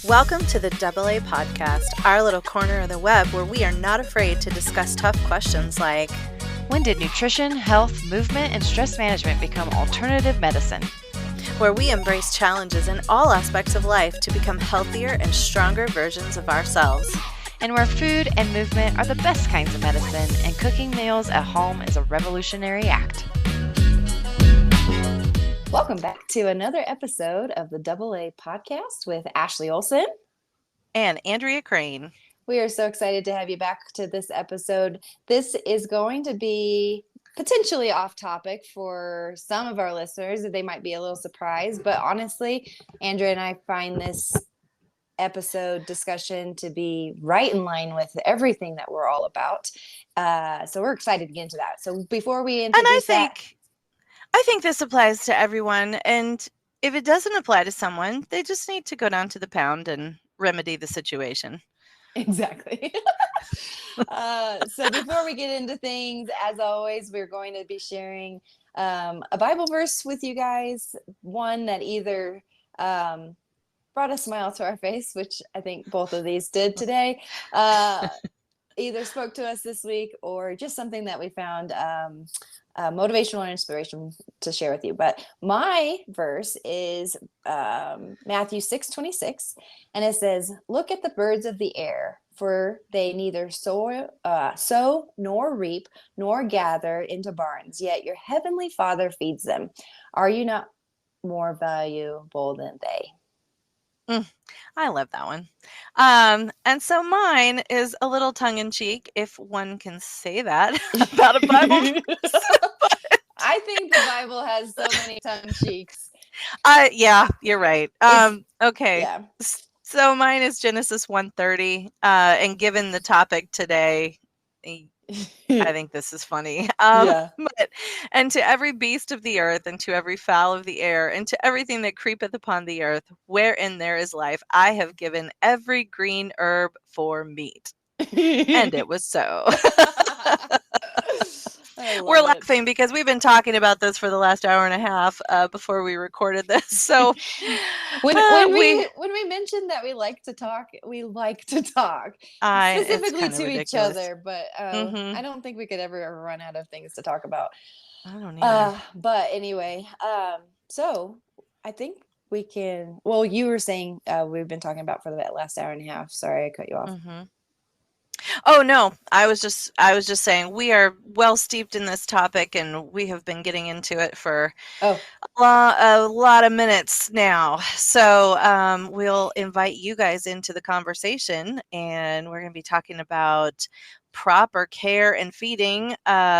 Welcome to the AA Podcast, our little corner of the web where we are not afraid to discuss tough questions like, when did nutrition, health, movement, and stress management become alternative medicine? Where we embrace challenges in all aspects of life to become healthier and stronger versions of ourselves. And where food and movement are the best kinds of medicine, and cooking meals at home is a revolutionary act. Welcome back to another episode of the AA Podcast with Ashley Olson and Andrea Crane. We are so excited to have you back to this episode. This is going to be potentially off topic for some of our listeners. They might be a little surprised, but honestly, Andrea and I find this episode discussion to be right in line with everything that we're all about. So we're excited to get into that. So before we introduce I think this applies to everyone, and if it doesn't apply to someone, they just need to go down to the pound and remedy the situation. Exactly. So before we get into things, as always, we're going to be sharing a Bible verse with you guys, one that either brought a smile to our face, which I think both of these did today, either spoke to us this week, or just something that we found motivational and inspiration to share with you. But my verse is Matthew 6:26, and it says, "Look at the birds of the air, for they neither sow nor reap nor gather into barns, yet your heavenly Father feeds them. Are you not more valuable than they?" I love that one. And so mine is a little tongue-in-cheek, if one can say that about a Bible verse. I think the Bible has so many tongue cheeks. Yeah, you're right. Okay. Yeah. So mine is Genesis 1:30. And given the topic today, I think this is funny. And to every beast of the earth, and to every fowl of the air, and to everything that creepeth upon the earth, wherein there is life, I have given every green herb for meat. And it was so. We're laughing because we've been talking about this for the last hour and a half before we recorded this. So when we mentioned that we like to talk specifically to each other, but I don't think we could ever run out of things to talk about. I don't either. But anyway, so I think we can. Well, you were saying we've been talking about for the last hour and a half. Sorry, I cut you off. Mm-hmm. Oh no, I was just saying we are well steeped in this topic, and we have been getting into it for a lot of minutes now. So we'll invite you guys into the conversation, and we're going to be talking about proper care and feeding,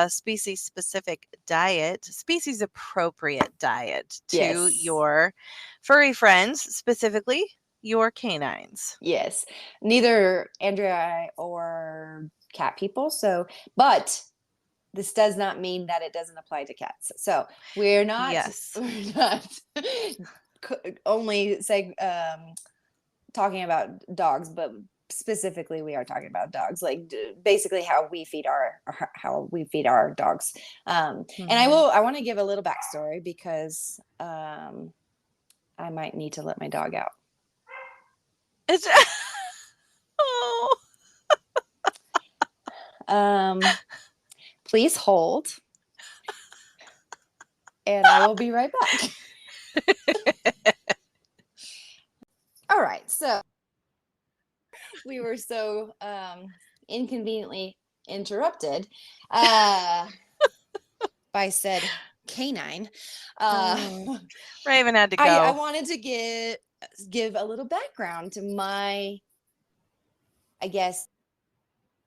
species-specific diet, species-appropriate diet to your furry friends, specifically your canines. Yes. Neither Andrea or cat people. So, but this does not mean that it doesn't apply to cats. So we're not only talking about dogs, but specifically we are talking about dogs, like basically how we feed our dogs. And I want to give a little backstory because I might need to let my dog out. It's please hold, and I will be right back. All right, so we were so inconveniently interrupted by said canine. Raven had to go. I wanted to give a little background to my, I guess,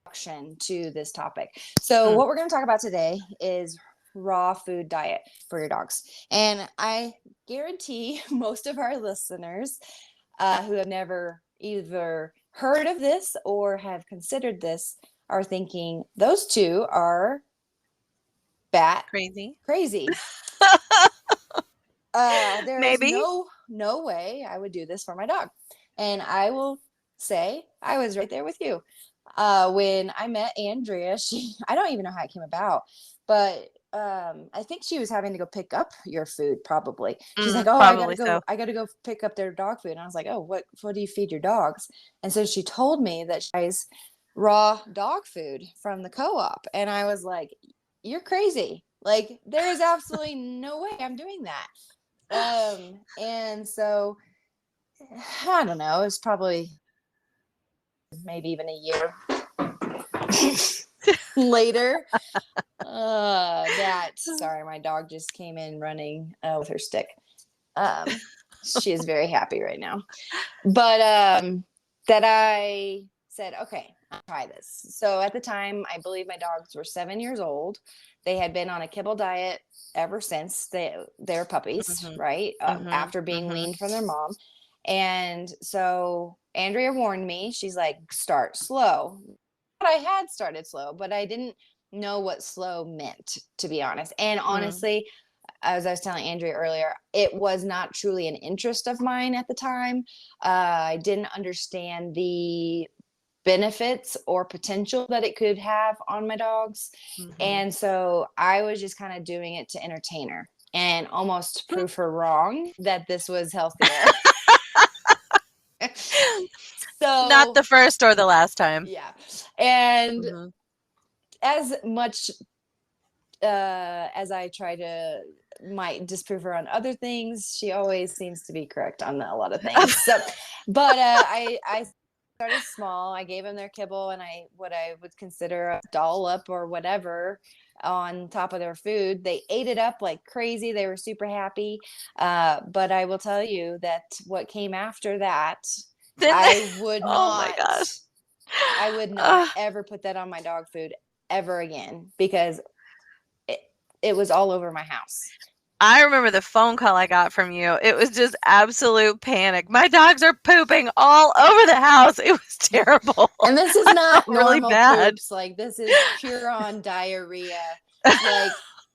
introduction to this topic. So what we're going to talk about today is raw food diet for your dogs. And I guarantee most of our listeners who have never either heard of this or have considered this are thinking those two are crazy. There Maybe. is no way I would do this for my dog. And I will say I was right there with you. When I met Andrea, I don't even know how it came about, but I think she was having to go pick up your food, probably. She's like, oh, Probably so. I gotta go pick up their dog food. And I was like, oh, what do you feed your dogs? And so she told me that she buys raw dog food from the co-op. And I was like, you're crazy. Like, there is absolutely no way I'm doing that. And so I don't know, it's probably maybe even a year later sorry, my dog just came in running with her stick. She is very happy right now, but that I said, okay, I'll try this. So at the time, I believe my dogs were 7 years old. They had been on a kibble diet ever since they were puppies, right? After being weaned from their mom. And so Andrea warned me, she's like, start slow. But I had started slow, but I didn't know what slow meant, to be honest. And honestly, as I was telling Andrea earlier, it was not truly an interest of mine at the time. I didn't understand the benefits or potential that it could have on my dogs. And so I was just kind of doing it to entertain her and almost prove her wrong that this was healthier. So not the first or the last time. Yeah. And as much as I try to might disprove her on other things, she always seems to be correct on a lot of things. So, but I started small. I gave them their kibble and what I would consider a dollop or whatever on top of their food. They ate it up like crazy. They were super happy. But I will tell you that what came after that, I would not. Oh my gosh. I would not ever put that on my dog food ever again, because it was all over my house. I remember the phone call I got from you. It was just absolute panic. My dogs are pooping all over the house. It was terrible. And this is not really normal bad. poops. Like, this is pure on diarrhea. Like,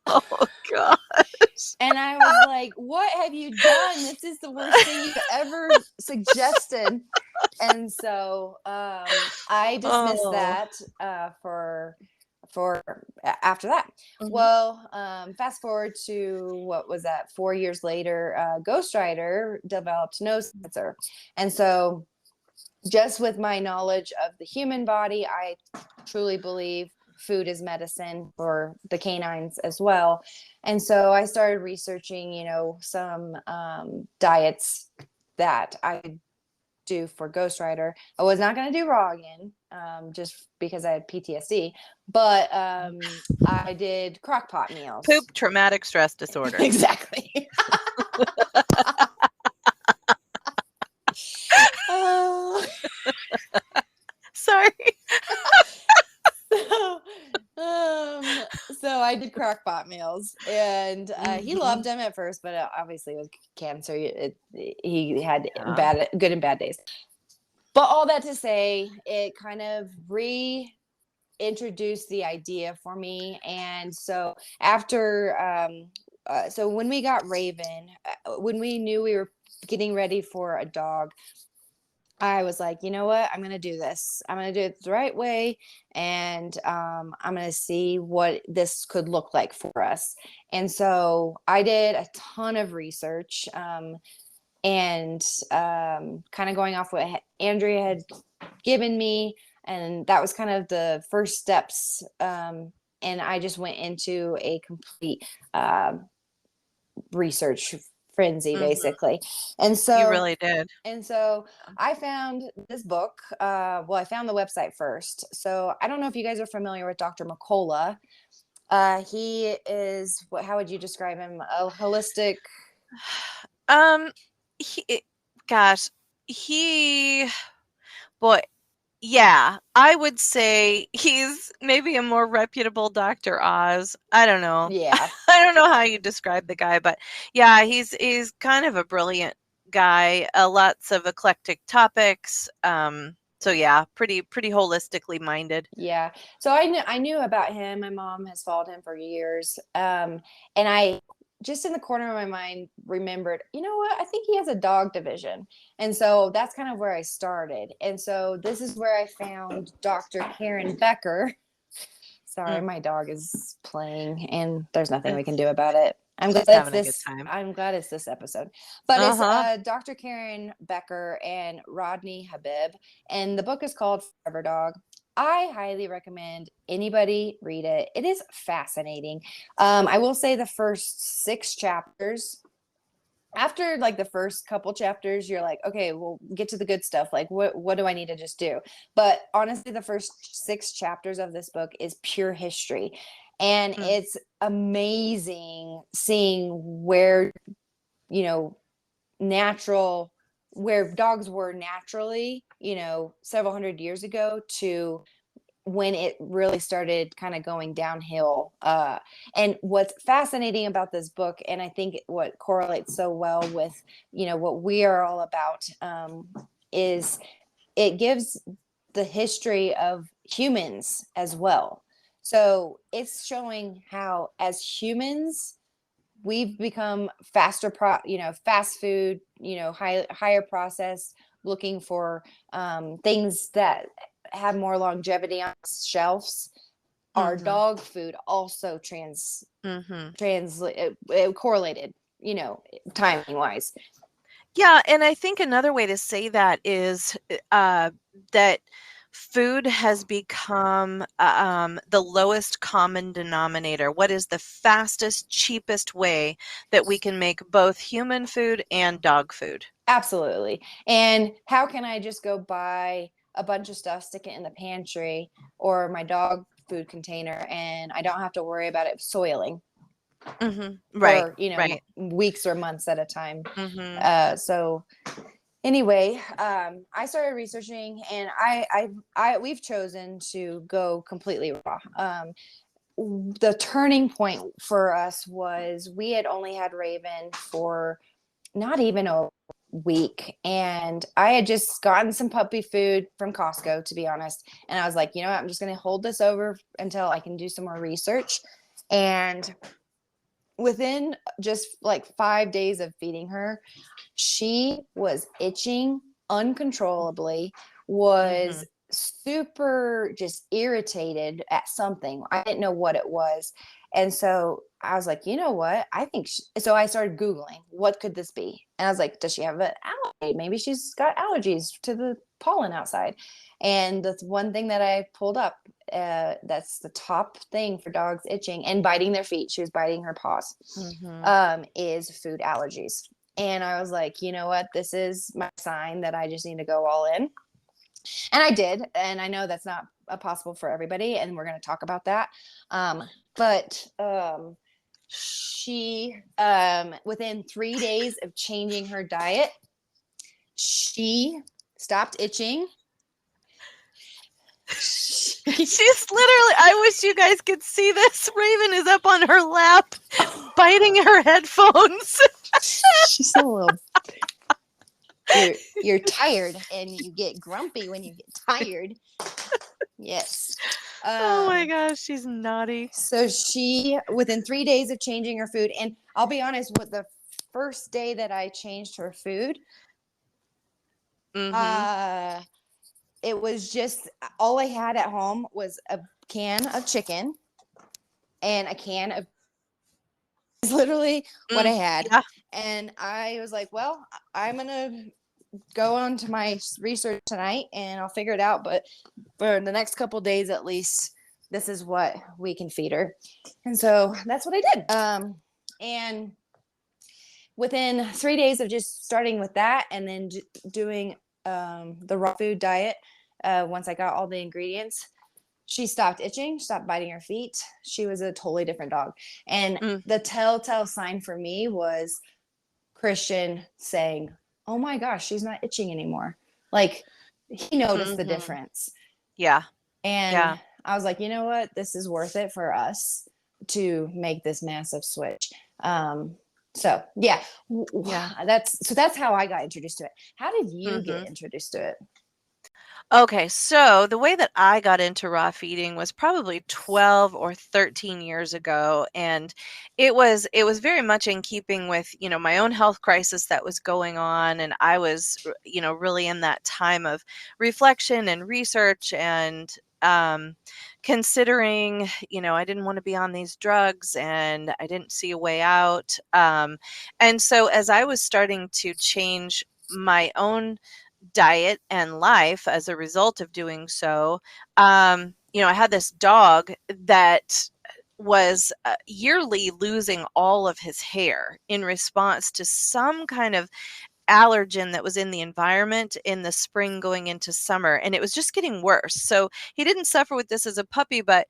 oh gosh. And I was like, what have you done? This is the worst thing you've ever suggested. And so I dismissed that for after that. Well, fast forward to, what was that, 4 years later, Ghost Rider developed nose cancer. And so just with my knowledge of the human body, I truly believe food is medicine for the canines as well. And so I started researching, some diets that I do for Ghost Rider. I was not going to do raw again, just because I had PTSD, but I did crock pot meals. Poop traumatic stress disorder. Exactly. Sorry. So I did crock pot meals, and he loved them at first, but obviously with cancer, he had good and bad days. But all that to say, it kind of reintroduced the idea for me. And so after, so when we got Raven, when we knew we were getting ready for a dog, I was like, you know what? I'm going to do this. I'm going to do it the right way. And I'm going to see what this could look like for us. And so I did a ton of research, and kind of going off what Andrea had given me. And that was kind of the first steps. And I just went into a complete research frenzy, basically. And so you really did. And so I found this book. I found the website first. So I don't know if you guys are familiar with Dr. McCullough. He is, how would you describe him? A holistic. Yeah, I would say he's maybe a more reputable Dr. Oz. I don't know. Yeah. I don't know how you describe the guy, but yeah, he's kind of a brilliant guy. Lots of eclectic topics. So yeah, pretty holistically minded. Yeah. So I knew about him. My mom has followed him for years. And I just in the corner of my mind remembered, you know what? I think he has a dog division. And so that's kind of where I started. And so this is where I found Dr. Karen Becker. Sorry, my dog is playing, and there's nothing we can It's do about it. she's having a good time. I'm glad it's this episode. But it's Uh-huh. Dr. Karen Becker and Rodney Habib, and the book is called Forever Dog. I highly recommend anybody read it. It is fascinating. I will say the first 6 chapters, after like the first couple chapters, you're like, okay, we'll get to the good stuff. Like, what do I need to just do? But honestly, the first 6 chapters of this book is pure history. And it's amazing seeing where, you know, where dogs were naturally, several hundred years ago to when it really started kind of going downhill. And what's fascinating about this book, and I think what correlates so well with, what we are all about, is it gives the history of humans as well. So it's showing how, as humans, we've become fast food, higher processed, looking for things that have more longevity on shelves. Our dog food also correlated, timing wise. Yeah, and I think another way to say that is that food has become the lowest common denominator. What is the fastest, cheapest way that we can make both human food and dog food? Absolutely. And how can I just go buy a bunch of stuff, stick it in the pantry or my dog food container, and I don't have to worry about it soiling Right, for, right. weeks or months at a time. Mm-hmm. So anyway, I started researching, and we've chosen to go completely raw. The turning point for us was we had only had Raven for not even a week, and I had just gotten some puppy food from Costco, to be honest. And I was like, you know what, I'm just going to hold this over until I can do some more research. And within just like 5 days of feeding her, she was itching uncontrollably, was super just irritated at something. I didn't know what it was. And so I was like, you know what? So I started Googling, what could this be? And I was like, does she have an allergy? Maybe she's got allergies to the pollen outside. And the one thing that I pulled up, that's the top thing for dogs itching and biting their feet. She was biting her paws, is food allergies. And I was like, you know what? This is my sign that I just need to go all in. And I did. And I know that's not possible for everybody. And we're going to talk about that. But she, within 3 days of changing her diet, she stopped itching. She's literally, I wish you guys could see this. Raven is up on her lap, biting her headphones. She's a little. You're tired, and you get grumpy when you get tired. Yes. Oh my gosh, she's naughty. So she, within 3 days of changing her food, and I'll be honest, with the first day that I changed her food, it was just all I had at home was a can of chicken and a can of literally what I had. Yeah. And I was like, well, I'm gonna go on to my research tonight and I'll figure it out, but for the next couple days at least, this is what we can feed her. And so that's what I did. And within 3 days of just starting with that and then doing the raw food diet, once I got all the ingredients, she stopped itching, stopped biting her feet. She was a totally different dog. And the telltale sign for me was Christian saying, oh my gosh, she's not itching anymore. Like, he noticed the difference. Yeah. And I was like, you know what? This is worth it for us to make this massive switch. So that's how I got introduced to it. How did you get introduced to it? Okay, so the way that I got into raw feeding was probably 12 or 13 years ago, and it was very much in keeping with, my own health crisis that was going on, and I was, really in that time of reflection and research and considering, I didn't want to be on these drugs and I didn't see a way out. And so as I was starting to change my own diet and life as a result of doing so, I had this dog that was yearly losing all of his hair in response to some kind of allergen that was in the environment in the spring going into summer, and it was just getting worse. So he didn't suffer with this as a puppy, but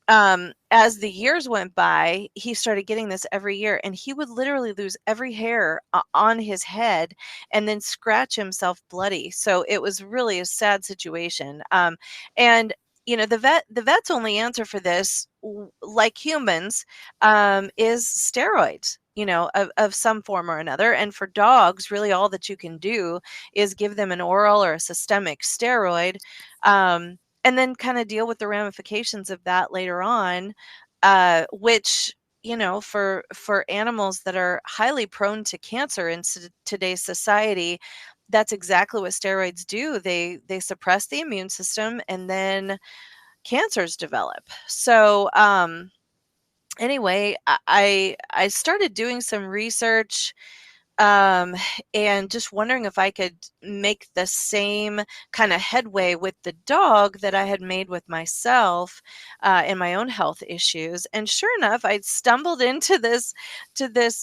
as the years went by, he started getting this every year, and he would literally lose every hair on his head and then scratch himself bloody. So it was really a sad situation. And the vet's only answer for this, like humans, is steroids. Of some form or another. And for dogs, really all that you can do is give them an oral or a systemic steroid. And then kind of deal with the ramifications of that later on, which for animals that are highly prone to cancer in today's society, that's exactly what steroids do. They suppress the immune system, and then cancers develop. So anyway, I started doing some research, um, and just wondering if I could make the same kind of headway with the dog that I had made with myself, in my own health issues. And sure enough, I stumbled into this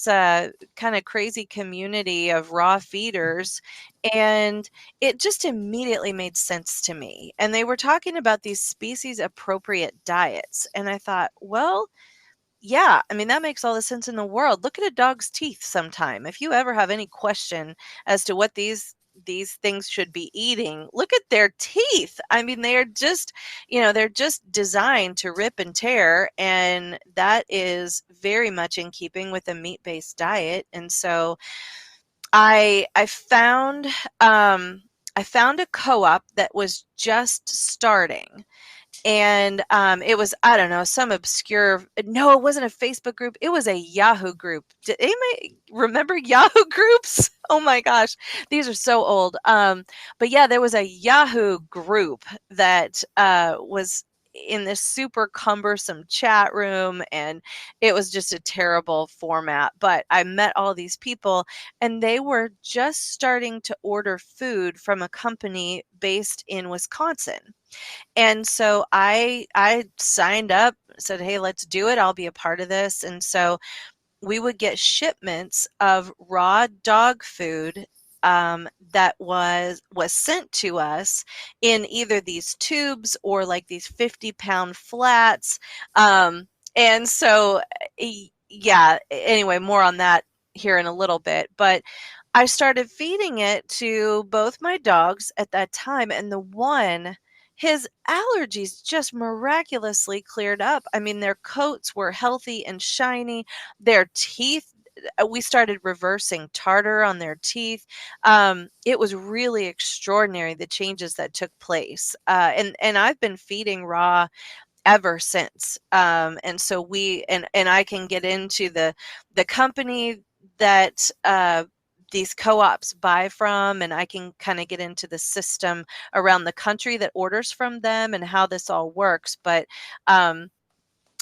kind of crazy community of raw feeders, and it just immediately made sense to me. And they were talking about these species appropriate diets, and I thought, well, yeah, I mean, that makes all the sense in the world. Look at a dog's teeth sometime. If you ever have any question as to what these things should be eating, look at their teeth. I mean, they're just designed to rip and tear, and that is very much in keeping with a meat-based diet. And so I found I found a co-op that was just starting, and it was, I don't know, some obscure, no, it wasn't a Facebook group, it was a Yahoo group. Did anybody remember Yahoo groups? Oh my gosh, these are so old. But yeah, there was a Yahoo group that was in this super cumbersome chat room, and it was just a terrible format. But I met all these people, and they were just starting to order food from a company based in Wisconsin. And so I signed up, said, "Hey, let's do it. I'll be a part of this." And so we would get shipments of raw dog food, that was sent to us in either these tubes or like these 50-pound flats. And so, yeah, anyway, more on that here in a little bit. But I started feeding it to both my dogs at that time, and the one, his allergies just miraculously cleared up. I mean, their coats were healthy and shiny. Their teeth, we started reversing tartar on their teeth. It was really extraordinary, the changes that took place. And I've been feeding raw ever since. And so and I can get into the company that these co-ops buy from, and I can kind of get into the system around the country that orders from them and how this all works. But um,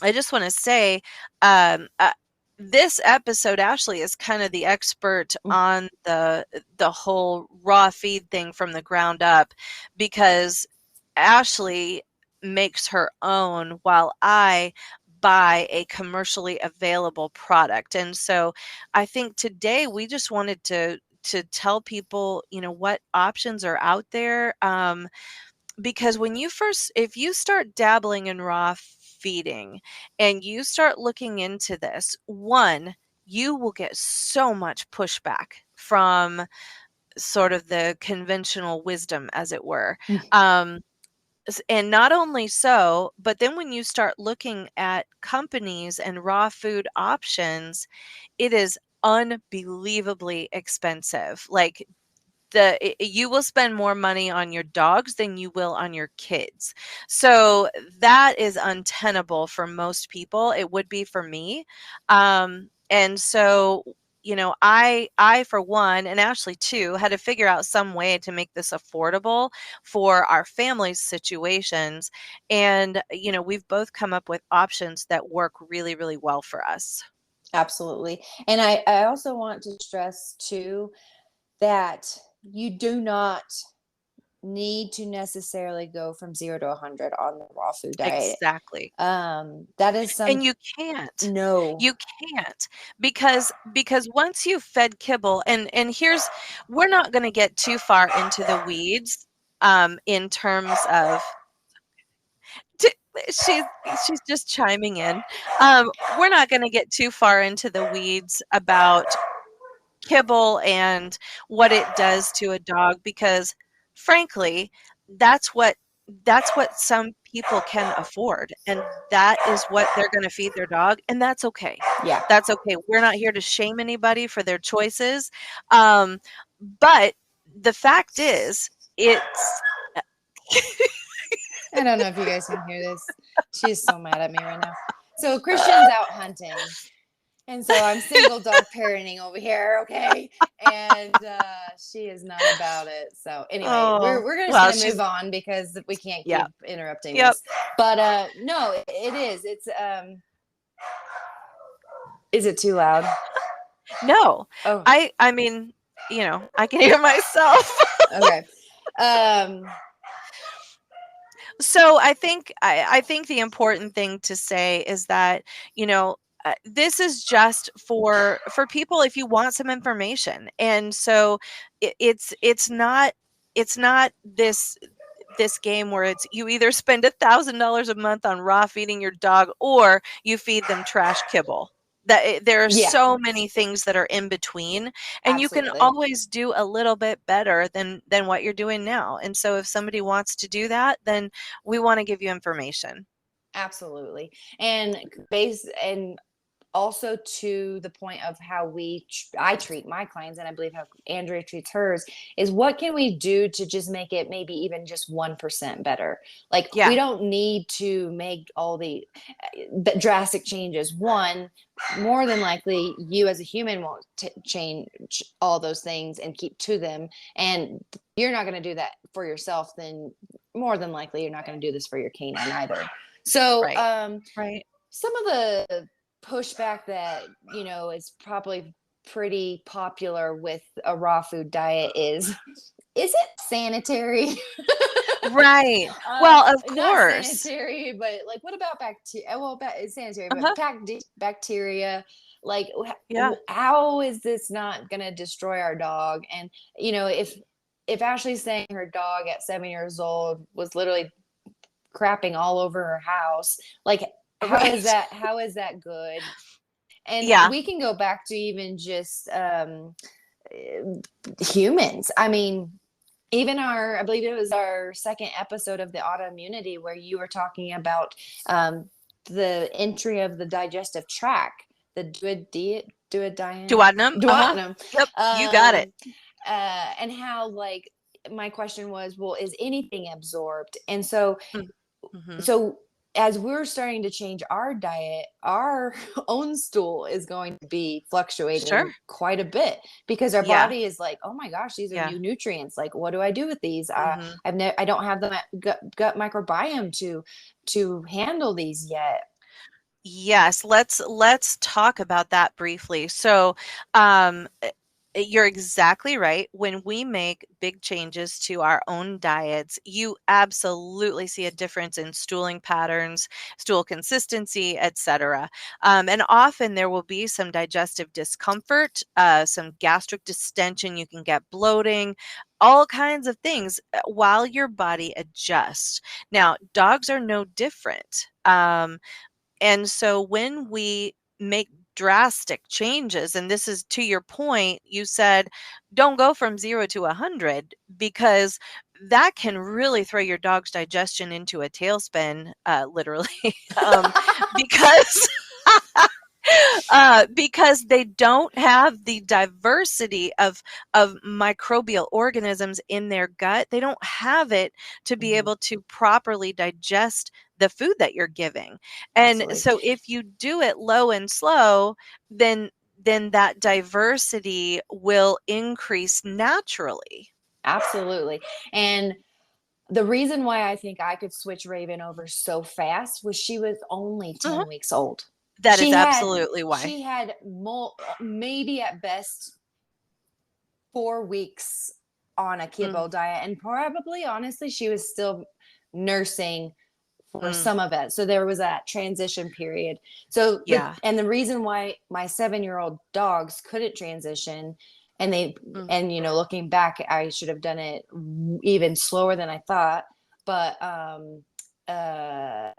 I just want to say, um, uh, this episode, Ashley is kind of the expert on the whole raw feed thing from the ground up, because Ashley makes her own while I buy a commercially available product. And so I think today we just wanted to tell people, what options are out there. Because if you start dabbling in raw feeding and you start looking into this, one, you will get so much pushback from sort of the conventional wisdom, as it were. Um, and not only so, but then when you start looking at companies and raw food options, it is unbelievably expensive. Like, you will spend more money on your dogs than you will on your kids. So that is untenable for most people. It would be for me. And so, I for one, and Ashley too, had to figure out some way to make this affordable for our family's situations. And, we've both come up with options that work really, really well for us. Absolutely. And I also want to stress too that you do not need to necessarily go from 0 to 100 on the raw food diet. Exactly. That is And you can't. no. You can't, because once you've fed kibble, and we're not going to get too far into the weeds in terms of she's just chiming in. We're not going to get too far into the weeds about kibble and what it does to a dog, because frankly, that's what some people can afford, and that is what they're going to feed their dog, and that's okay. Yeah. That's okay. We're not here to shame anybody for their choices. But the fact is, it's I don't know if you guys can hear this. She's so mad at me right now. So Christian's out hunting. And so I'm single dog parenting over here, okay? And she is not about it. So anyway, we're just gonna move on because we can't keep interrupting this. But no, it is. It's is it too loud? No. Oh. I mean, I can hear myself. Okay. So I think the important thing to say is that, this is just for people if you want some information. And so it's not this game where it's you either spend $1,000 a month on raw feeding your dog or you feed them trash kibble. That there are so many things that are in between, and Absolutely. you can always do a little bit better than what you're doing now. And so if somebody wants to do that, then we want to give you information. Absolutely. And also to the point of how I treat my clients, and I believe how Andrea treats hers, is what can we do to just make it maybe even just 1% better? Like, we don't need to make all the drastic changes. One, more than likely, you as a human won't change all those things and keep to them. And you're not going to do that for yourself, then more than likely, you're not going to do this for your canine either. So, right. Some of the pushback that is probably pretty popular with a raw food diet is it sanitary? Right. Well, of not course. sanitary, but like, what about bacteria? Well, it's sanitary, but bacteria, like, how is this not going to destroy our dog? And if Ashley's saying her dog at 7 years old was literally crapping all over her house, like, how is that good? And we can go back to even just humans. I mean, even I believe it was our second episode of the autoimmunity where you were talking about the entry of the digestive tract, the duodenum. Yep, you got it. And how, like, my question was, well, is anything absorbed? And so, so as we're starting to change our diet, our own stool is going to be fluctuating quite a bit because our body is like, oh my gosh, these are new nutrients. Like, what do I do with these? I don't have the gut microbiome to handle these yet. Yes, let's talk about that briefly. So, you're exactly right. When we make big changes to our own diets, you absolutely see a difference in stooling patterns, stool consistency, etc. And often there will be some digestive discomfort, some gastric distension. You can get bloating, all kinds of things while your body adjusts. Now, dogs are no different. And so when we make drastic changes, and this is to your point, you said, don't go from 0 to 100, because that can really throw your dog's digestion into a tailspin, literally, because because they don't have the diversity of microbial organisms in their gut. They don't have it to be able to properly digest the food that you're giving. And so if you do it low and slow, then then that diversity will increase naturally. Absolutely. And the reason why I think I could switch Raven over so fast was she was only Mhm. 10 weeks old. That is absolutely why. She had maybe at best 4 weeks on a Mm, kibble diet, and probably honestly she was still nursing for mm, some of it, so there was that transition period. So yeah. the reason why my 7-year-old dogs couldn't transition, and Mm, looking back, I should have done it even slower than I thought, but uh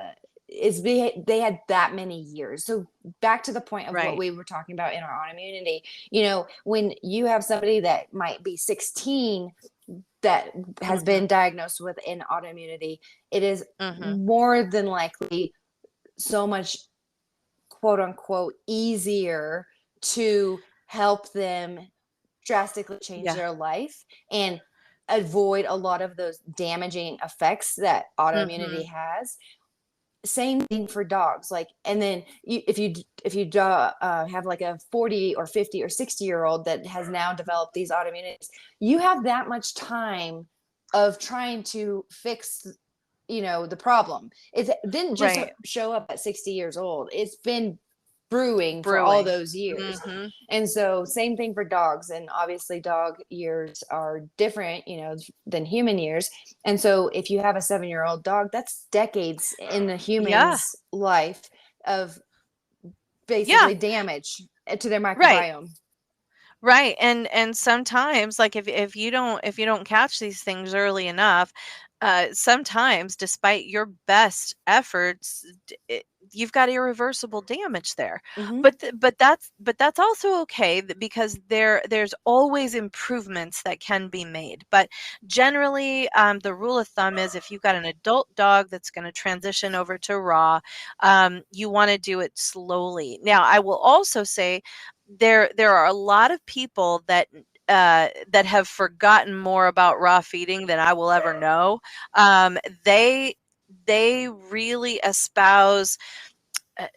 they had that many years. So back to the point of what right. we were talking about in our autoimmunity, when you have somebody that might be 16 that has Mhm, been diagnosed with an autoimmunity, it is mhm. more than likely so much quote unquote easier to help them drastically change Yeah. their life and avoid a lot of those damaging effects that autoimmunity Mhm. has. Same thing for dogs. Like, and then if you have like a 40 or 50 or 60-year old that has now developed these autoimmunities, you have that much time of trying to fix the problem. It didn't just Right. show up at 60 years old. It's been brewing for all Brewing. those years. Mhm. And so same thing for dogs, and obviously dog years are different, than human years. And so if you have a 7-year-old dog, that's decades in the Yeah. human's life of Yeah. basically damage to their Right. microbiome. Right. And sometimes, like, if you don't catch these things early enough, sometimes despite your best efforts, you've got irreversible damage there. Hmm. But that's also okay, because there's always improvements that can be made. But generally, the rule of thumb is, if you've got an adult dog that's going to transition over to raw, you want to do it slowly. Now, I will also say, there are a lot of people that have forgotten more about raw feeding than I will ever know. They really espouse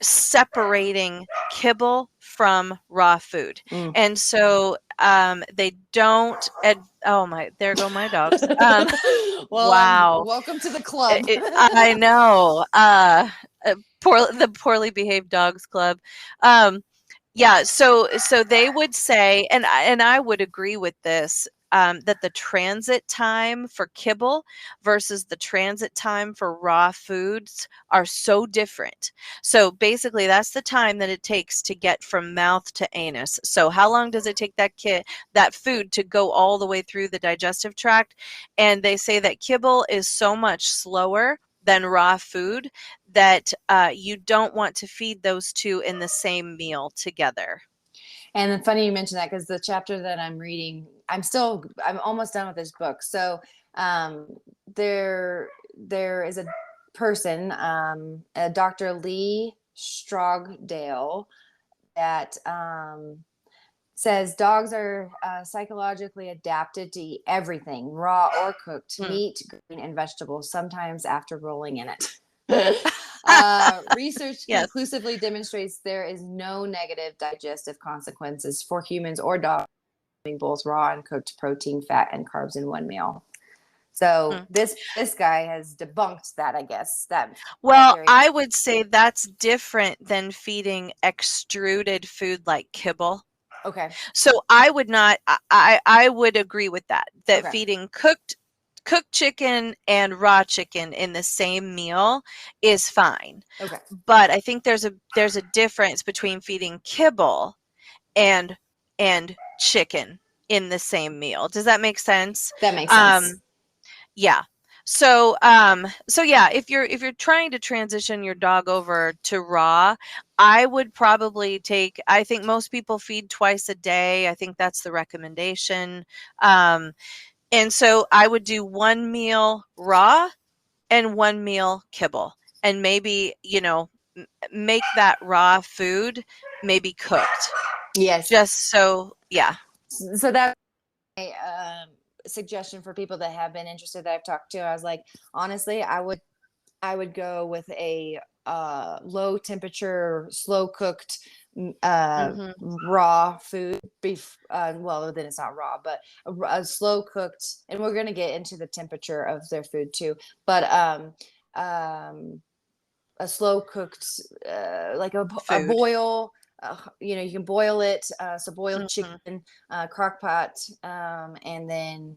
separating kibble from raw food, Mm. and so they don't. Oh my! There go my dogs. Well, Wow. welcome to the club. I know. The poorly behaved dogs club. Um, yeah, so they would say, and I would agree with this, that the transit time for kibble versus the transit time for raw foods are so different. So basically, that's the time that it takes to get from mouth to anus. So how long does it take that food to go all the way through the digestive tract? And they say that kibble is so much slower than raw food, that you don't want to feed those two in the same meal together. And then funny you mentioned that, because the chapter that I'm reading, I'm almost done with this book. So um, there is a person, Dr. Lee Strogdale, that says dogs are psychologically adapted to eat everything, raw or cooked, Mm. meat, green, and vegetables, sometimes after rolling in it. Research Yes. conclusively demonstrates there is no negative digestive consequences for humans or dogs having both raw and cooked protein, fat, and carbs in one meal. So Mm. this guy has debunked that, I guess, that Well, theory. I would say that's different than feeding extruded food like kibble. Okay. So I would not. I would agree with that. That Okay. feeding cooked chicken and raw chicken in the same meal is fine. Okay. But I think there's a difference between feeding kibble and chicken in the same meal. Does that make sense? That makes sense. Um, yeah. So yeah, if you're trying to transition your dog over to raw, I would probably I think most people feed twice a day. I think that's the recommendation. Um, and so I would do one meal raw and one meal kibble. And maybe, make that raw food maybe cooked. Yes. Just so, yeah. So that's a suggestion for people that have been interested that I've talked to. I was like, honestly, I would go with a low temperature, slow cooked Mhm. raw food, beef. Well, then it's not raw, but a slow cooked. And we're gonna get into the temperature of their food too. But um, a slow cooked, like a Food. boil. You can boil it. So boiled Mhm. chicken, crock pot, and then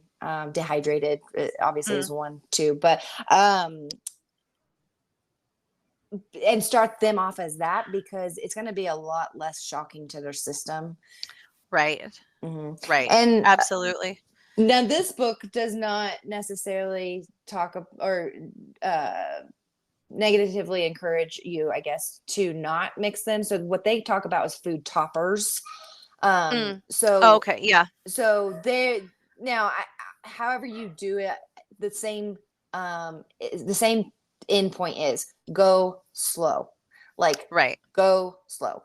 dehydrated. Obviously, Mm. is one too. But and start them off as that because it's going to be a lot less shocking to their system. Right. hmm Right. And Absolutely. now this book does not necessarily talk or uh, negatively encourage you, I guess, to not mix them. So what they talk about is food toppers. Mm. So Okay, yeah. they now, however you do it, the same the same end point is go slow, like Right. go slow,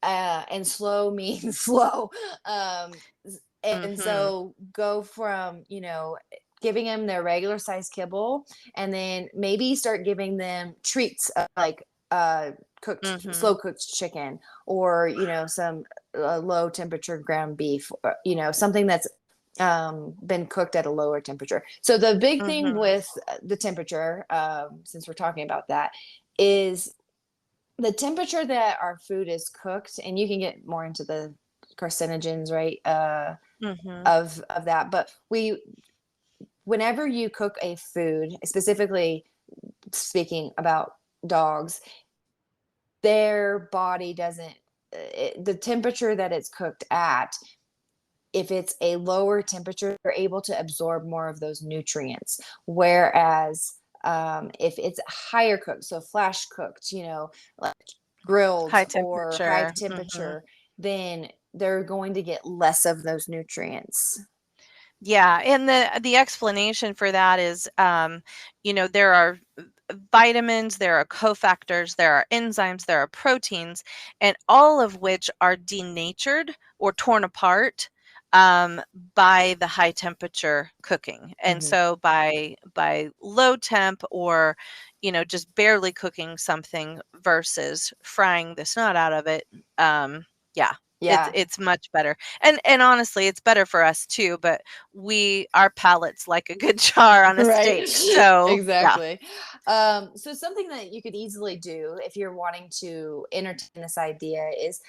and slow means slow. And Mhm. so go from giving them their regular size kibble, and then maybe start giving them treats like cooked Mhm. slow cooked chicken, or some low temperature ground beef, or, something that's been cooked at a lower temperature. So the big thing Mhm. with the temperature, since we're talking about that, is the temperature that our food is cooked. And you can get more into the carcinogens, right, Mhm. of that. But whenever you cook a food, specifically speaking about dogs, their body doesn't, the temperature that it's cooked at, if it's a lower temperature, they're able to absorb more of those nutrients. Whereas if it's higher cooked, so flash cooked, like grilled High or high temperature. Mhm. temperature, then they're going to get less of those nutrients. Yeah, and the explanation for that is, there are vitamins, there are cofactors, there are enzymes, there are proteins, and all of which are denatured or torn apart um, by the high temperature cooking. And hmm so by low temp, or just barely cooking something versus frying the snot out of it, yeah, it's Yeah. it's much better. And honestly, it's better for us too, but our palates like a good char on a Right. steak. So, yeah. Exactly. So something that you could easily do if you're wanting to entertain this idea is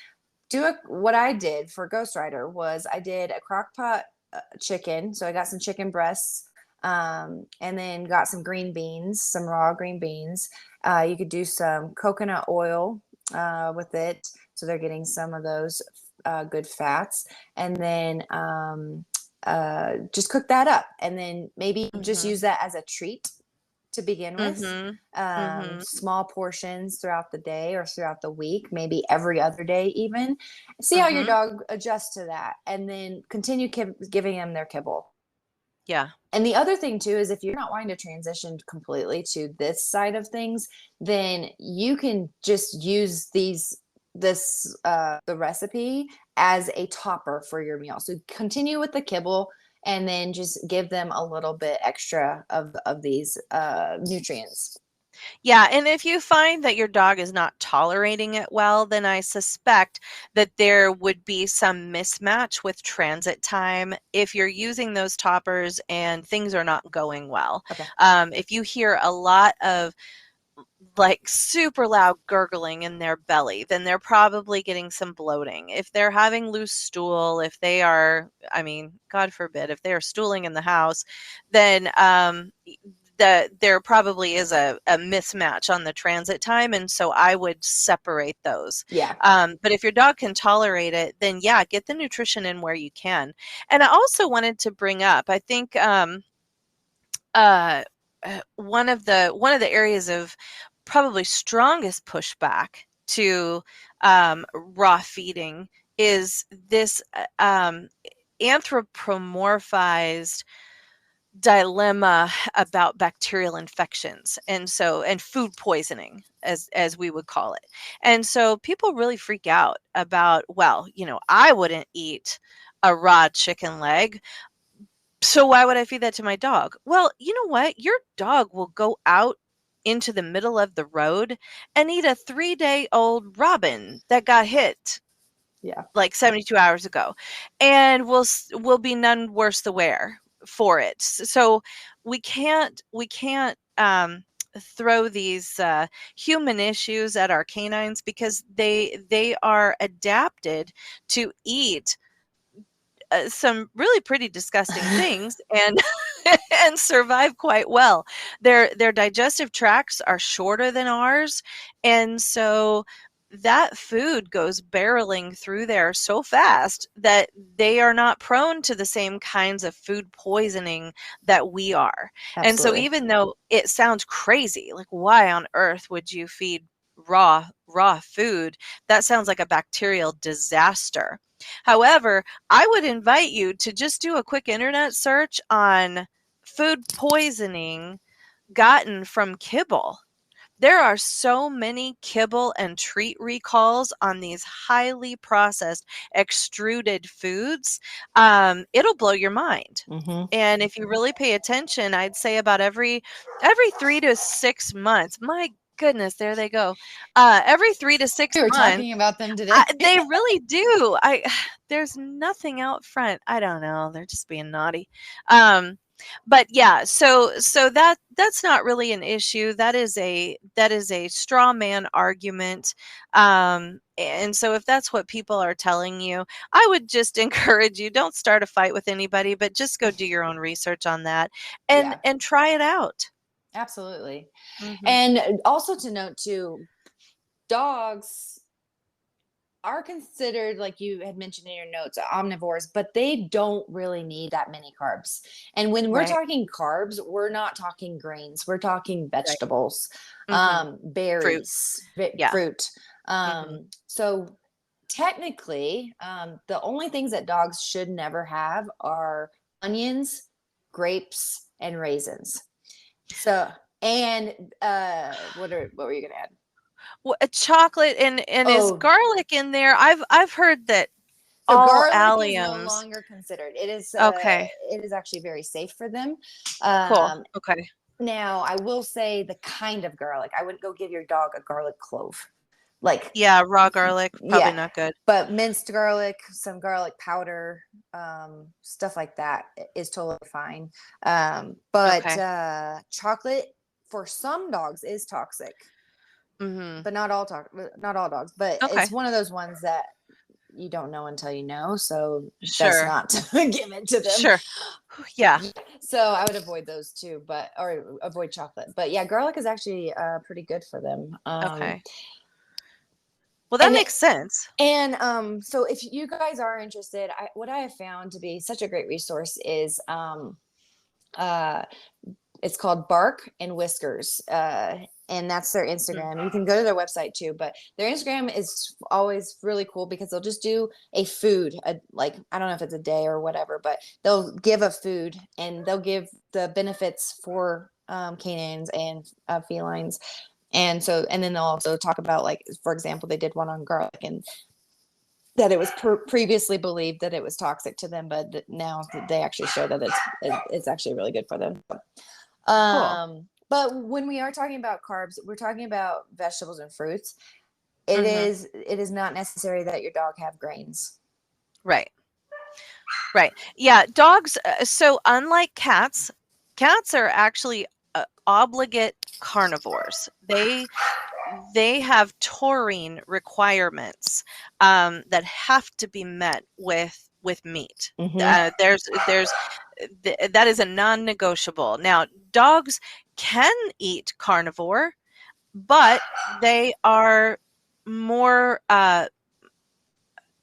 what I did for Ghost Rider was I did a crock pot chicken. So I got some chicken breasts, and then got some green beans, some raw green beans. You could do some coconut oil with it. So they're getting some of those good fats. And then just cook that up. And then maybe just Mhm. use that as a treat to begin with. Mhm. Mhm. Small portions throughout the day or throughout the week, maybe every other day, even. See how your Mhm. dog adjusts to that, and then continue giving them their kibble. Yeah. And the other thing too is if you're not wanting to transition completely to this side of things, then you can just use the recipe as a topper for your meal. So continue with the kibble, and then just give them a little bit extra of these nutrients. Yeah, and if you find that your dog is not tolerating it well, then I suspect that there would be some mismatch with transit time if you're using those toppers and things are not going well. Okay. If you hear a lot of like super loud gurgling in their belly, then they're probably getting some bloating. If they're having loose stool, if they are, I mean, God forbid, if they are stooling in the house, then there probably is a mismatch on the transit time, and so I would separate those. Yeah. But if your dog can tolerate it, then yeah, get the nutrition in where you can. And I also wanted to bring up, I think uh, one of the areas of probably strongest pushback to raw feeding is this anthropomorphized dilemma about bacterial infections, and food poisoning, as we would call it. And so people really freak out about, well, I wouldn't eat a raw chicken leg, so why would I feed that to my dog? Well, you know what? Your dog will go out into the middle of the road and eat a 3-day-old robin that got hit like 72 hours ago, and will be none worse the wear for it. So we can't throw these human issues at our canines, because they are adapted to eat some really pretty disgusting things and and survive quite well. Their digestive tracts are shorter than ours, and so that food goes barreling through there so fast that they are not prone to the same kinds of food poisoning that we are. And so Absolutely. even though it sounds crazy, like why on earth would you feed raw food? That sounds like a bacterial disaster. However, I would invite you to just do a quick internet search on food poisoning gotten from kibble. There are so many kibble and treat recalls on these highly processed, extruded foods. It'll blow your mind. Mm-hmm. And if you really pay attention, I'd say about every 3 to 6 months. My goodness, there they go. Every 3 to 6 We were months, talking about them today. they really do. There's nothing out front. I don't know. They're just being naughty. But yeah, so that's not really an issue. That is a straw man argument. And so if that's what people are telling you, I would just encourage you, don't start a fight with anybody, but just go do your own research on that and Yeah. and try it out. Absolutely. Mhm. And also to note too, dogs are considered, like you had mentioned in your notes, omnivores, but they don't really need that many carbs. And when we're Right. talking carbs, we're not talking grains, we're talking Right. vegetables, Mhm. Fruit. berries, Yeah. fruit. Mhm. So technically, the only things that dogs should never have are onions, grapes, and raisins. So, and what were you gonna add? A chocolate, and is Oh, garlic in there? I've heard that so all garlic is no alliums. longer considered. Okay, It is actually very safe for them. cool. Um, Okay. Now I will say the kind of garlic. I wouldn't go give your dog a garlic clove. Like, Yeah, raw garlic, probably yeah, not good. but minced garlic, some garlic powder, stuff like that is totally fine. But Okay. chocolate for some dogs is toxic, Mhm. but not all dogs. But Okay. it's one of those ones that you don't know until you know, so best Sure. not to give it to them. Sure. Yeah. So I would avoid those too, or avoid chocolate. But yeah, garlic is actually pretty good for them. Okay. Well, that And makes sense. so if you guys are interested, what I have found to be such a great resource is uh it's called Bark and Whiskers. And that's their Mm. Instagram. You can go to their website too, but their Instagram is always really cool because they'll just do a food, like, I don't know if it's a day or whatever, but they'll give a food and they'll give the benefits for canines and felines. And so, and then they'll also talk about, like, for example, they did one on garlic, and that it was previously believed that it was toxic to them, but now they actually show that it's actually really good for them. Cool. But when we are talking about carbs, we're talking about vegetables and fruits. Mhm. It is not necessary that your dog have grains. Right. Right. Yeah, dogs, so unlike cats, cats are actually obligate carnivores. They have taurine requirements that have to be met with meat. Mm-hmm. That is a non-negotiable. Now, dogs can eat carnivore, but they are more, I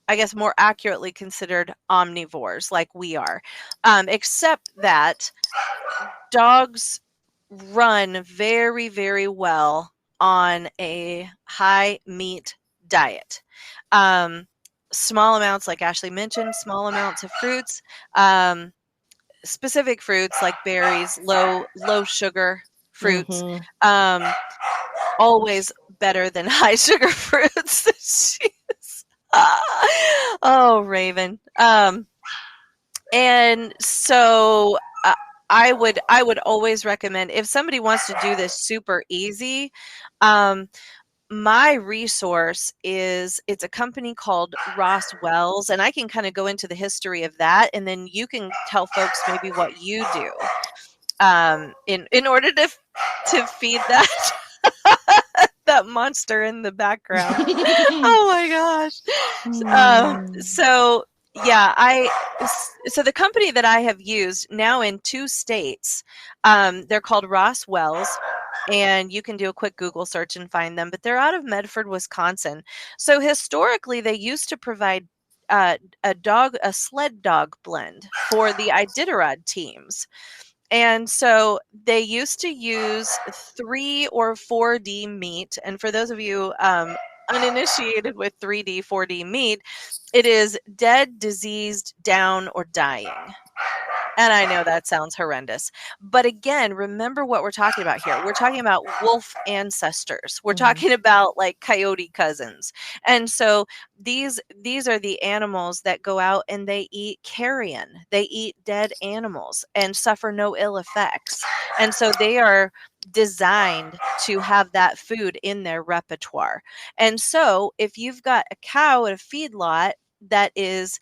guess, more accurately considered omnivores, like we are, except that dogs run very, very well on a high meat diet. Um, Small amounts, like Ashley mentioned, small amounts of fruits, specific fruits like berries, low sugar fruits. Mm-hmm. Um, Always better than high sugar fruits. Jeez. Oh, Raven. And so I would always recommend, if somebody wants to do this super easy, um, my resource it's a company called Ross Wells, and I can kind of go into the history of that, and then you can tell folks maybe what you do in order to feed that that monster in the background. Oh my gosh. So yeah, so the company that I have used now in 2 states, they're called Ross Wells, and you can do a quick Google search and find them, but they're out of Medford, Wisconsin. So historically, they used to provide a sled dog blend for the Iditarod teams. And so they used to use 3 or 4D meat. And for those of you uninitiated with 3D, 4D meat, it is dead, diseased, down, or dying. And I know that sounds horrendous. But again, remember what we're talking about here. We're talking about wolf ancestors. We're talking about like coyote cousins. And so these are the animals that go out and they eat carrion. They eat dead animals and suffer no ill effects. And so they are designed to have that food in their repertoire. And so if you've got a cow at a feedlot that is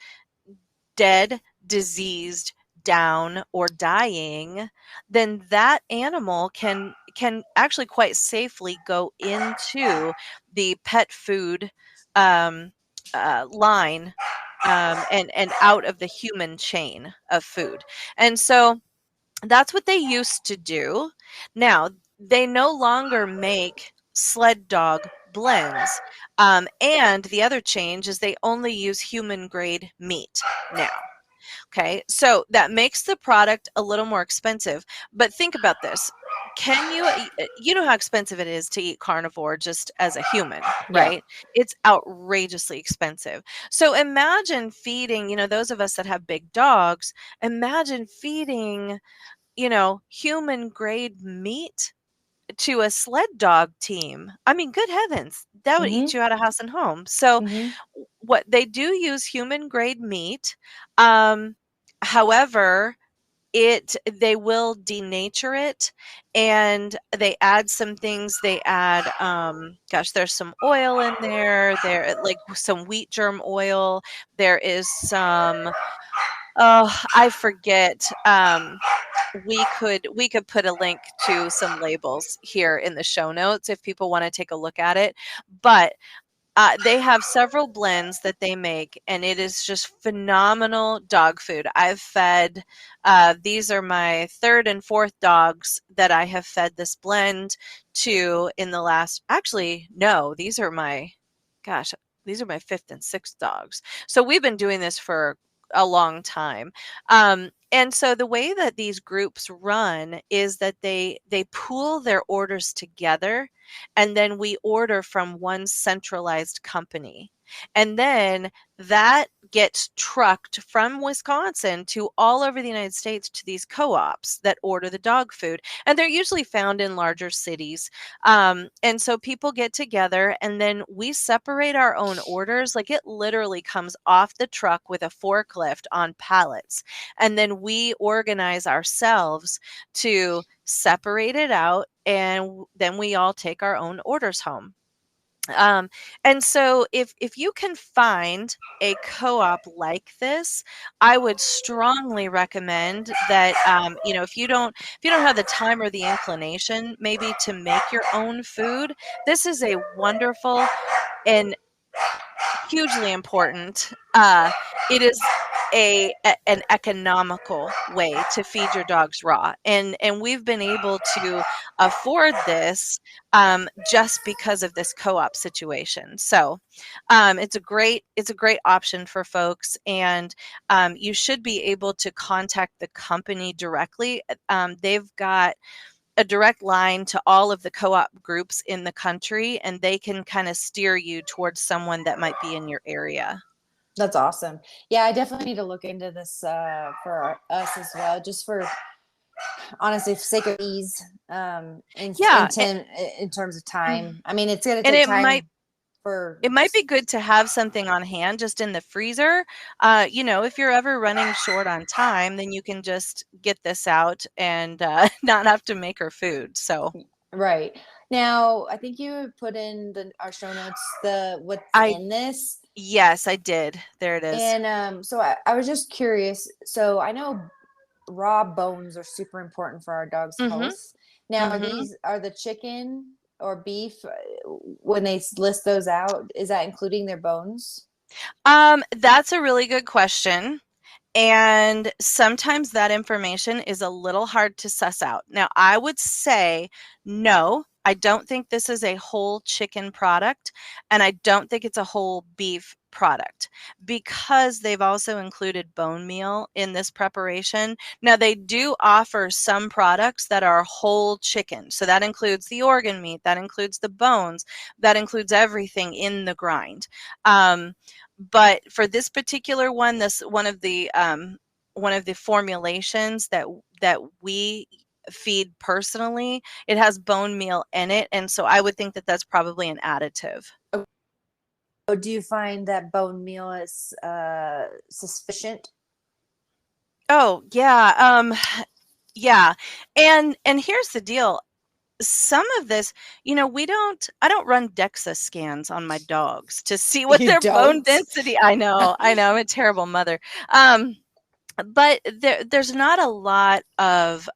dead, diseased, down, or dying, then that animal can actually quite safely go into the pet food line, and out of the human chain of food. And so that's what they used to do. Now they no longer make sled dog blends, and the other change is they only use human grade meat now. Okay, so that makes the product a little more expensive. But think about this. Can you know how expensive it is to eat carnivore just as a human, right? It's outrageously expensive. So imagine feeding, those of us that have big dogs, imagine feeding, human grade meat to a sled dog team. I mean, good heavens, that would eat you out of house and home. So what they do use human grade meat. However, they will denature it, and they add some things. They add there's some oil in there, like some wheat germ oil. There is some, oh, I forget. We could put a link to some labels here in the show notes if people want to take a look at it. But they have several blends that they make, and it is just phenomenal dog food. I've fed, these are my 3rd and 4th dogs that I have fed this blend to in the last, actually, no, these are my 5th and 6th dogs. So we've been doing this for a long time. And so the way that these groups run is that they pool their orders together, and then we order from one centralized company. And then that gets trucked from Wisconsin to all over the United States to these co-ops that order the dog food. And they're usually found in larger cities. And so people get together, and then we separate our own orders. Like, it literally comes off the truck with a forklift on pallets. And then we organize ourselves to separate it out, and then we all take our own orders home. And so if you can find a co-op like this, I would strongly recommend that, if you don't have the time or the inclination maybe to make your own food, this is a wonderful and hugely important. It is an economical way to feed your dogs raw, and we've been able to afford this just because of this co-op situation. So it's a great option for folks, and you should be able to contact the company directly. They've got a direct line to all of the co-op groups in the country, and they can kind of steer you towards someone that might be in your area. That's awesome. Yeah, I definitely need to look into this for us as well, just for, honestly, for sake of ease, in terms of time. I mean, it's going to take time. It might be good to have something on hand just in the freezer. If you're ever running short on time, then you can just get this out and not have to make her food. So right. Now, I think you put in our show notes what's I in this. Yes, I did. There it is. And so I was just curious. So I know raw bones are super important for our dog's Mhm. health. Now, Mhm. are the chicken or beef when they list those out, is that including their bones? That's a really good question. And sometimes that information is a little hard to suss out. Now, I would say no, I don't think this is a whole chicken product, and I don't think it's a whole beef product because they've also included bone meal in this preparation. Now, they do offer some products that are whole chicken. So that includes the organ meat, that includes the bones, that includes everything in the grind. Um, but for this particular one, this one of the formulations that we feed personally, it has bone meal in it, and so I would think that that's probably an additive. Or do you find that bone meal is sufficient? Oh, yeah, yeah, and here's the deal. Some of this, I don't run DEXA scans on my dogs to see what You their bone don't? density. I know, I'm a terrible mother. But there's not a lot of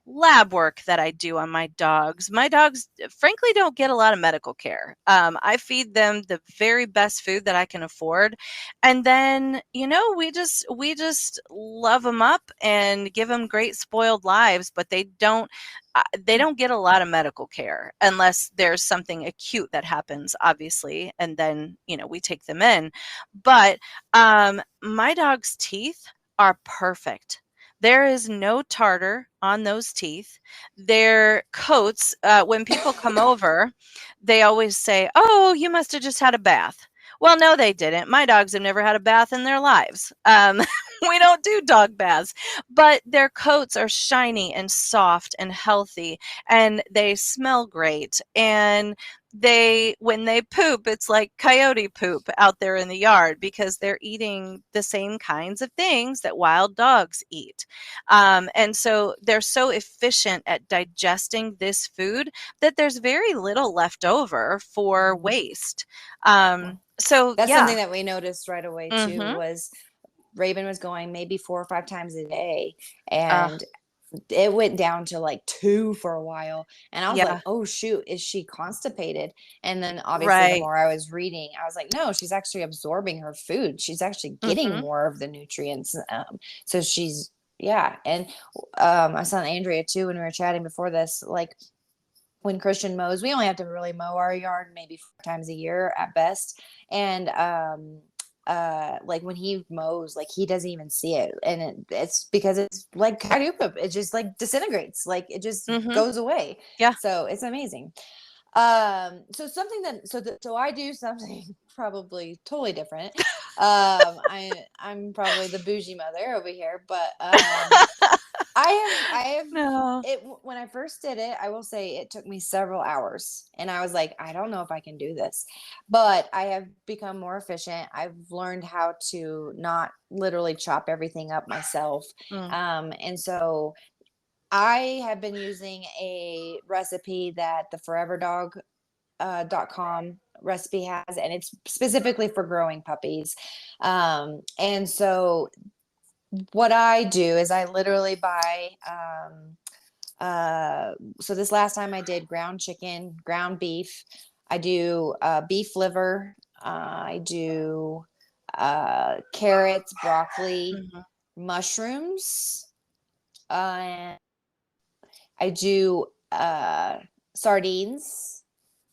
lab work that I do on my dogs. My dogs, frankly, don't get a lot of medical care. I feed them the very best food that I can afford, and then we just love them up and give them great spoiled lives. But they don't get a lot of medical care unless there's something acute that happens, obviously, and then we take them in. But my dog's teeth are perfect. There is no tartar on those teeth. Their coats, when people come over, they always say, "Oh, you must have just had a bath." Well, no, they didn't. My dogs have never had a bath in their lives. We don't do dog baths, but their coats are shiny and soft and healthy, and they smell great. And when they poop, it's like coyote poop out there in the yard because they're eating the same kinds of things that wild dogs eat. And so they're so efficient at digesting this food that there's very little left over for Mhm. waste. Well, So that's yeah. something that we noticed right away too, Mm-hmm. was Raven was going maybe 4 or 5 times a day, Uh, and it went down to like two for a while. And I was like, yeah. oh shoot, is she constipated? And then obviously the Right. more I was reading, I was like, no, she's actually absorbing her food. She's actually getting Mm-hmm. more of the nutrients. So she's, yeah. And I saw Andrea too when we were chatting before this, like when Christian mows, we only have to really mow our yard maybe 4 times a year at best. And like when he mows, like he doesn't even see it. And it's because it's like coyote poop. It just like disintegrates, like it just Mm-hmm. goes away. Yeah. So it's amazing. So something that so I do something probably totally different. I'm probably the bougie mother over here, but I have No. it when I first did it, I will say it took me several hours, and I was like, I don't know if I can do this. But I have become more efficient. I've learned how to not literally chop everything up myself. Mm. And so I have been using a recipe that the Forever Dog .com recipe has, and it's specifically for growing puppies. And so what I do is I literally buy so this last time I did ground chicken, ground beef. I do beef liver. I do carrots, broccoli, Mhm. mushrooms. And I do sardines,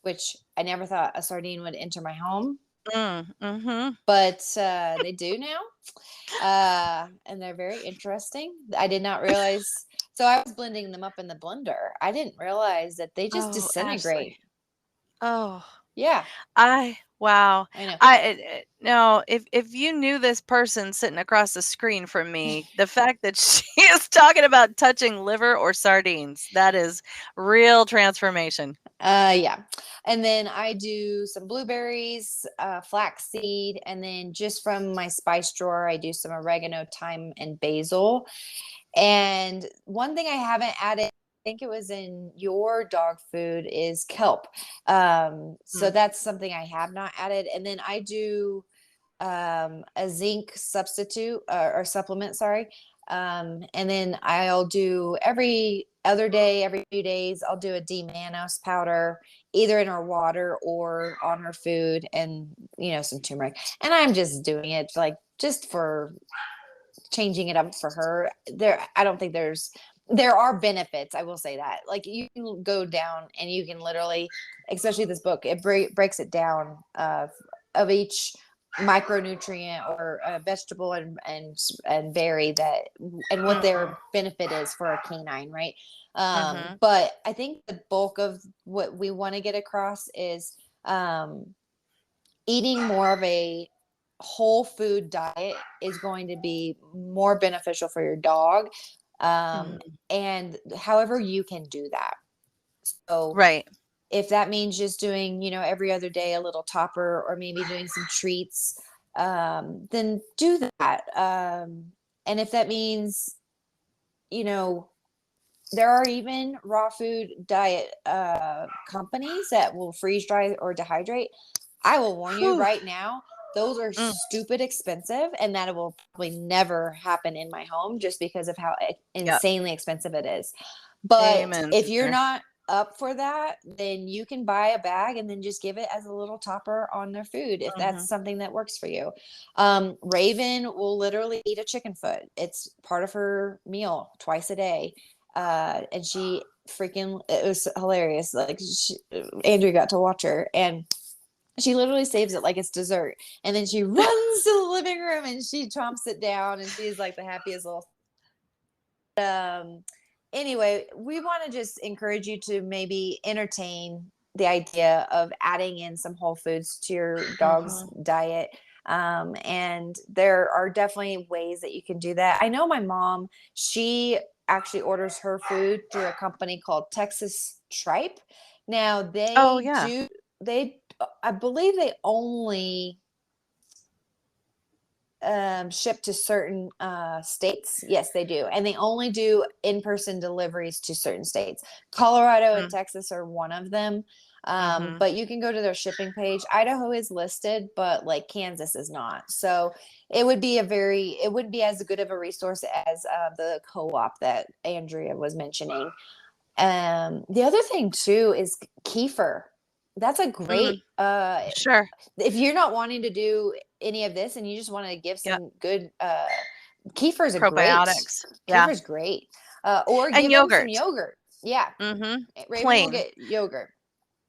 which I never thought a sardine would enter my home, Mhm. but they do now. And they're very interesting. I did not realize. So I was blending them up in the blender. I didn't realize that they just Oh, Ashley. disintegrate. Oh, Yeah, wow. I know. No, if you knew this person sitting across the screen from me, the fact that she is talking about touching liver or sardines, that is real transformation. Yeah. And then I do some blueberries, flaxseed, and then just from my spice drawer, I do some oregano, thyme, and basil. And one thing I haven't added think it was in your dog food, is kelp. So Mm. that's something I have not added. And then I do a zinc substitute or supplement, sorry. And then I'll do every other day, every few days, I'll do a D-mannose powder, either in her water or on her food, and some turmeric. And I'm just doing it like just for changing it up for her. I don't think there are benefits. I will say that. Like, you can go down and you can literally, especially this book, it breaks it down of each micronutrient or vegetable and berry that, and what Mhm. their benefit is for a canine, right? Mhm. But I think the bulk of what we want to get across is eating more of a whole food diet is going to be more beneficial for your dog. Mhm. And however you can do that. So Right. if that means just doing, every other day a little topper, or maybe doing some treats, then do that. And if that means, you know, there are even raw food diet companies that will freeze dry or dehydrate. I will warn you Whew. right now, those are Mm. stupid expensive, and that will probably never happen in my home just because of how Yep. insanely expensive it is. But Amen, if you're sister. not up for that, then you can buy a bag and then just give it as a little topper on their food if that's Mhm. something that works for you. Raven will literally eat a chicken foot. It's part of her meal twice a day. And she freaking, it was hilarious. Like, Andrea got to watch her, and she literally saves it like it's dessert, and then she runs to the living room and she chomps it down, and she's like the happiest little. Anyway, we want to just encourage you to maybe entertain the idea of adding in some whole foods to your dog's Mhm. diet. And there are definitely ways that you can do that. I know my mom, she actually orders her food through a company called Texas Tripe. Now Oh, yeah. I believe they only ship to certain states. Yes, they do. And they only do in-person deliveries to certain states. Colorado and Mm. Texas are one of them. Mhm. But you can go to their shipping page. Idaho is listed, but like Kansas is not. So it wouldn't be as good of a resource as the co-op that Andrea was mentioning. The other thing too is kefir. That's a Mm. great Sure. if you're not wanting to do any of this and you just want to give Yep. some good kefir is a great Probiotics. Yeah. kefir is great. Or And give them some yogurt. yogurt. Yeah, Mhm. Raven will Plain. get yogurt.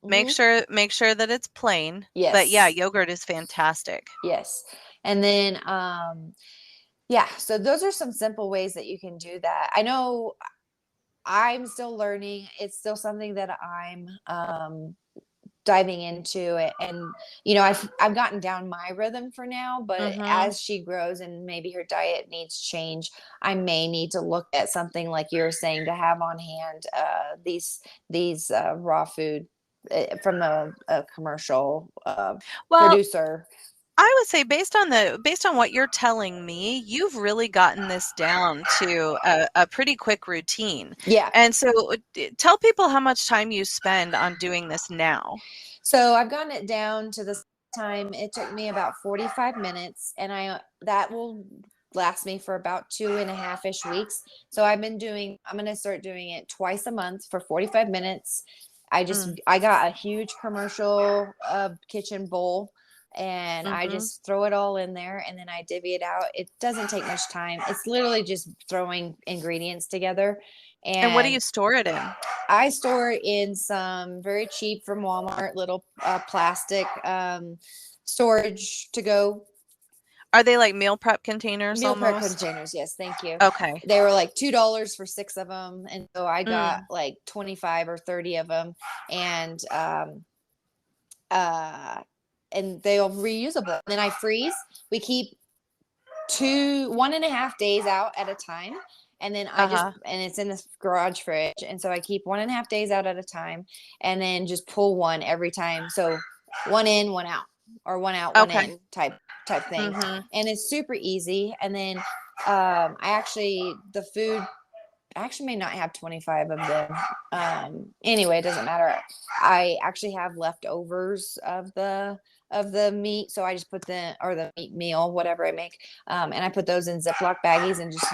Make Hmm. sure that it's plain. But yeah, Yes, yogurt is fantastic. yes. And then yeah, so those are some simple ways that you can do that. I know I'm still learning. It's still something that I'm diving into it, and I've gotten down my rhythm for now, but Mhm. as she grows and maybe her diet needs change, I may need to look at something like you're saying to have on hand, these raw food from a commercial Well, producer. I would say based on what you're telling me, you've really gotten this down to a pretty quick routine. Yeah. And so tell people how much time you spend on doing this now. So I've gotten it down to this time. It took me about 45 minutes, and that will last me for about 2.5-ish weeks. So I'm going to start doing it twice a month for 45 minutes. Mm. I got a huge commercial kitchen bowl, and I Mhm. just throw it all in there, and then I divvy it out. It doesn't take much time. It's literally just throwing ingredients together. And what do And you store it in? I store in some very cheap from Walmart little plastic storage to go. Are they like meal prep containers Meal prep almost? containers. Yes, thank you. Okay. They were like $2 for 6 of them, and so I got Mm. like 25 or 30 of them, and uh, and they'll reusable. And then I freeze. We keep 1.5 days out at a time, and then Uh-huh. and it's in this garage fridge, and so I keep 1.5 days out at a time, and then just pull one every time. So one in, one out, or one out, one Okay. in type thing. Mhm. And it's super easy. And then I actually, the food actually may not have 25 of them. Anyway, it doesn't matter. I actually have leftovers of the meat, so I just put the meat meal, whatever I make, and I put those in Ziploc baggies and just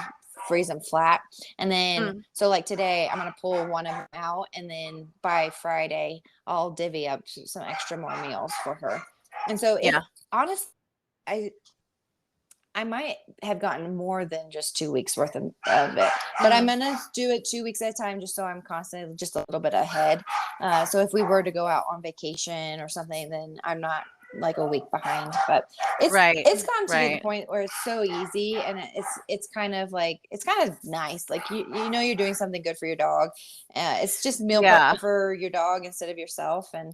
freeze them flat. And then so like today I'm gonna pull one of them out, and then by Friday I'll divvy up some extra more meals for her. And so honestly, I might have gotten more than just 2 weeks worth of it, but I'm going to do it 2 weeks at a time, just so I'm constantly just a little bit ahead. So if we were to go out on vacation or something, then I'm not like a week behind, but it's gotten to be the point where it's so easy, and it's kind of nice. Like, you know, you're doing something good for your dog. It's just meal prep for your dog instead of yourself. And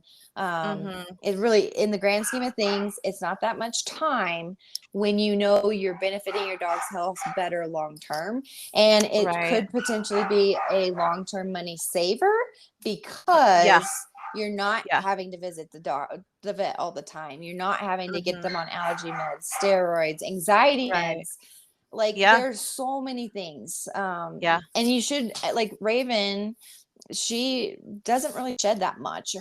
it really, in the grand scheme of things, it's not that much time when you know you're benefiting your dog's health better long term, and it could potentially be a long-term money saver, because you're not having to visit the vet all the time. You're not having to get them on allergy meds, steroids, anxiety meds. Like, there's so many things. And you should, like Raven, she doesn't really shed that much.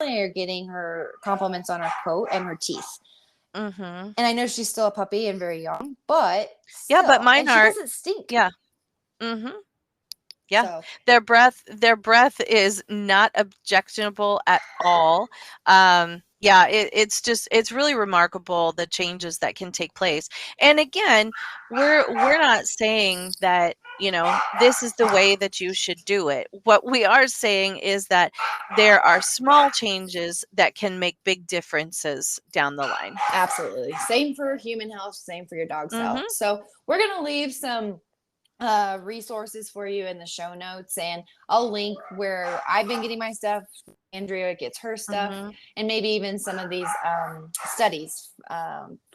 You're getting her compliments on her coat and her teeth. And I know she's still a puppy and very young, but still, but mine she doesn't stink. So. Their breath is not objectionable at all. It's really remarkable, the changes that can take place. And again, we're not saying that, you know, this is the way that you should do it. What we are saying is that there are small changes that can make big differences down the line. Absolutely. Same for human health, same for your dog's health. So we're going to leave some resources for you in the show notes, and I'll link where I've been getting my stuff, Andrea gets her stuff, and maybe even some of these studies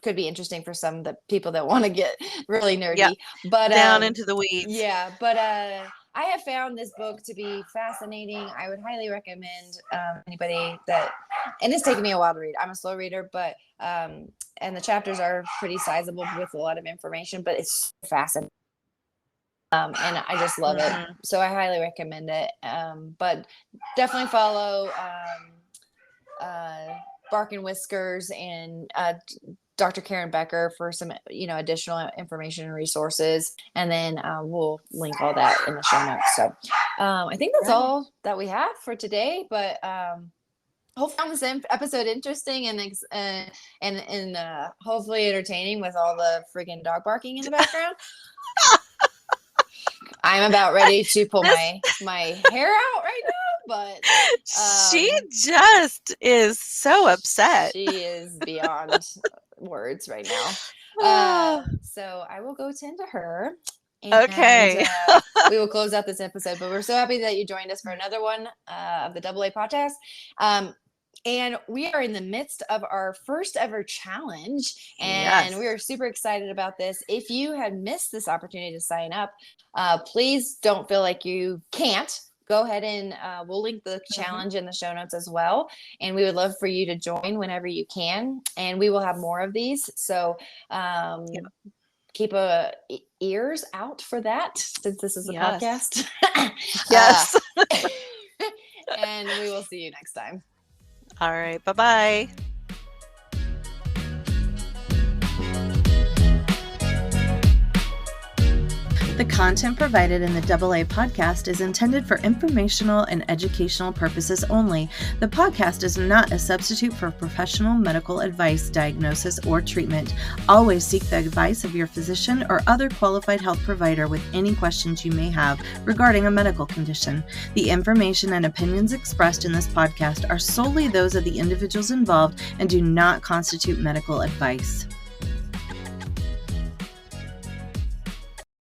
could be interesting for some of the people that want to get really nerdy, but down into the weeds. But I have found this book to be fascinating. I would highly recommend anybody that, and it's taken me a while to read. I'm a slow reader, but and the chapters are pretty sizable with a lot of information, but it's fascinating. And I just love it. So I highly recommend it. But definitely follow Bark and Whiskers and Dr. Karen Becker for some, additional information and resources. And then we'll link all that in the show notes. So I think that's all that we have for today. But hopefully found this episode interesting and hopefully entertaining with all the friggin' dog barking in the background. I'm about ready to pull my hair out right now, but she just is so upset. She is beyond words right now. So I will go tend to her. And, okay. We will close out this episode, but we're so happy that you joined us for another one of the AA podcast. And we are in the midst of our first ever challenge, and we are super excited about this. If you had missed this opportunity to sign up, please don't feel like you can't. Go ahead and we'll link the challenge in the show notes as well. And we would love for you to join whenever you can. And we will have more of these. So keep ears out for that, since this is a podcast. Yes. And we will see you next time. All right. Bye-bye. The content provided in the AA podcast is intended for informational and educational purposes only. The podcast is not a substitute for professional medical advice, diagnosis, or treatment. Always seek the advice of your physician or other qualified health provider with any questions you may have regarding a medical condition. The information and opinions expressed in this podcast are solely those of the individuals involved and do not constitute medical advice.